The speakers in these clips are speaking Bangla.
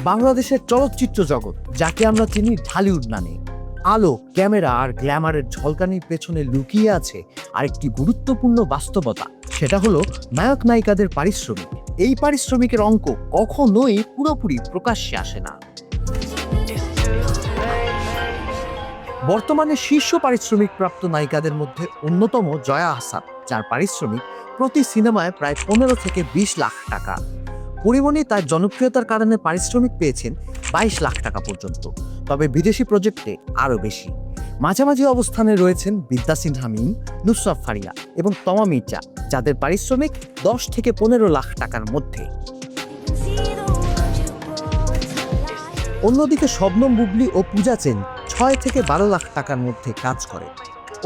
বাংলাদেশের চলচ্চিত্র জগৎ, যাকে আমরা চিনি ঢালিউড নামে, আলো, ক্যামেরা আর গ্ল্যামারের ঝলকানির পেছনে লুকিয়ে আছে আরেকটি গুরুত্বপূর্ণ বাস্তবতা। সেটা হলো নায়ক নায়িকাদের পারিশ্রমিক। এই পারিশ্রমিকের অঙ্ক কখনোই পুরোপুরি প্রকাশ্যে আসে না। বর্তমানে শীর্ষ পারিশ্রমিক প্রাপ্ত নায়িকাদের মধ্যে অন্যতম জয়া আহসান, যার পারিশ্রমিক প্রতি সিনেমায় প্রায় 15 থেকে 20 লাখ টাকা। পরিমণি তার জনপ্রিয়তার কারণে পারিশ্রমিক পেয়েছেন 22 লাখ টাকা পর্যন্ত, তবে বিদেশি প্রজেক্টে আরও বেশি। মাঝামাঝি অবস্থানে রয়েছেন বিদ্যা সিনহা মিম, নুসরাত ফারিয়া এবং তমা মির্জা, যাদের পারিশ্রমিক 10 থেকে 15 লাখ টাকার মধ্যে। অন্যদিকে শবনম বুবলী ও পূজা চেন 6 থেকে 12 লাখ টাকার মধ্যে কাজ করে।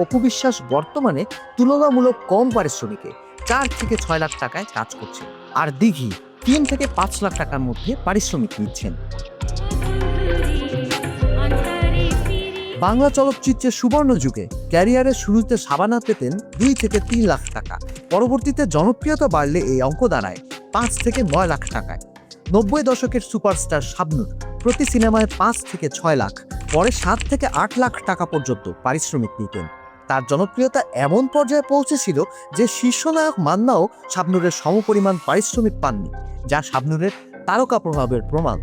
অপু বিশ্বাস বর্তমানে তুলনামূলক কম পারিশ্রমিকে 4 থেকে 6 লাখ টাকায় কাজ করছে, আর দিঘি 3 থেকে 5 লাখ টাকার মধ্যে পারিশ্রমিক নিচ্ছেন। বাংলা চলচ্চিত্রের সুবর্ণ যুগে ক্যারিয়ারের শুরুতে শাবানা পেতেন 2 থেকে 3 লাখ টাকা। পরবর্তীতে জনপ্রিয়তা বাড়লে এই অঙ্ক দাঁড়ায় 5 থেকে 9 লাখ টাকায়। 90 দশকের সুপারস্টার শাবনূর প্রতি সিনেমায় 5 থেকে 6 লাখ, পরে 7 থেকে 8 লাখ টাকা পর্যন্ত পারিশ্রমিক নিতেন। তার জনপ্রিয়তা এমন পর্যায়ে পৌঁছেছিল যে শীর্ষ নায়ক মান্নাও শাবনূরের সমপরিমাণ পারিশ্রমিক পাননি, যা শাবনূরের তারকা প্রভাবের প্রমাণ।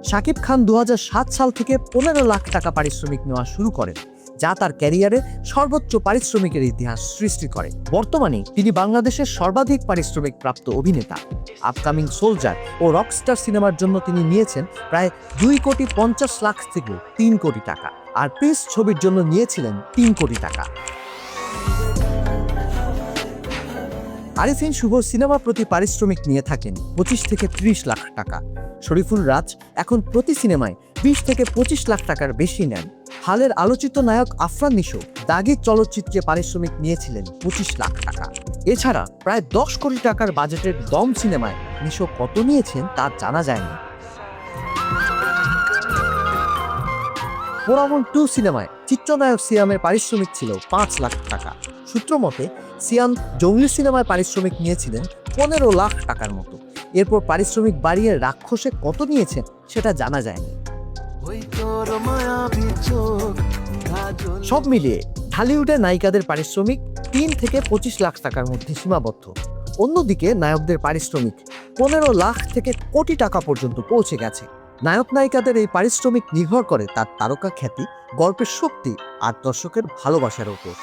শাকিব খান 2007 সাল থেকে 15 লাখ টাকা পারিশ্রমিক নেওয়া শুরু করেন, যা তার ক্যারিয়ারে সর্বোচ্চ পারিশ্রমিকের ইতিহাস সৃষ্টি করে। বর্তমানে তিনি বাংলাদেশের সর্বাধিক পারিশ্রমিক প্রাপ্ত অভিনেতা। আপকামিং সোলজার ও রকস্টার সিনেমার জন্য তিনি নিয়েছেন প্রায় 2,50,00,000 থেকে 3 কোটি টাকা, আর প্রিন্স ছবির জন্য নিয়েছিলেন 3 কোটি টাকা। আরিফিন শুভ সিনেমা প্রতি পারিশ্রমিক নিয়ে থাকেন 25 থেকে 30 লাখ টাকা। শরীফুল রাজ এখন প্রতি সিনেমায় 20 থেকে 25 লাখ টাকার বেশি নেন। হালের আলোচিত নায়ক আফরান নিশো দাগি চলচ্চিত্রে পারিশ্রমিক নিয়েছিলেন 25 লাখ টাকা। এছাড়া প্রায় 10 কোটি টাকার বাজেটের দম সিনেমায় নিশো কত নিয়েছেন তা জানা যায়নি। পোড়ামন 2 সিনেমায় চিত্রনায়ক সিয়ামের পারিশ্রমিক ছিল 5 লাখ টাকা। সূত্র মতে সিয়াম জঙ্গলি সিনেমায় পারিশ্রমিক নিয়েছিলেন 15 লাখ টাকার মতো। এরপর পারিশ্রমিক বাড়িয়ে রাক্ষসে কত নিয়েছেন সেটা জানা যায়নি। সব মিলিয়ে ঢালিউডের নায়িকাদের পারিশ্রমিক 3 থেকে 25 লাখ টাকার মধ্যে সীমাবদ্ধ। অন্যদিকে নায়কদের পারিশ্রমিক 15 লাখ থেকে কোটি টাকা পর্যন্ত পৌঁছে গেছে। নায়ক নায়িকাদের এই পারিশ্রমিক নির্ভর করে তার তারকা খ্যাতি, গল্পের শক্তি আর দর্শকের ভালোবাসার উপর।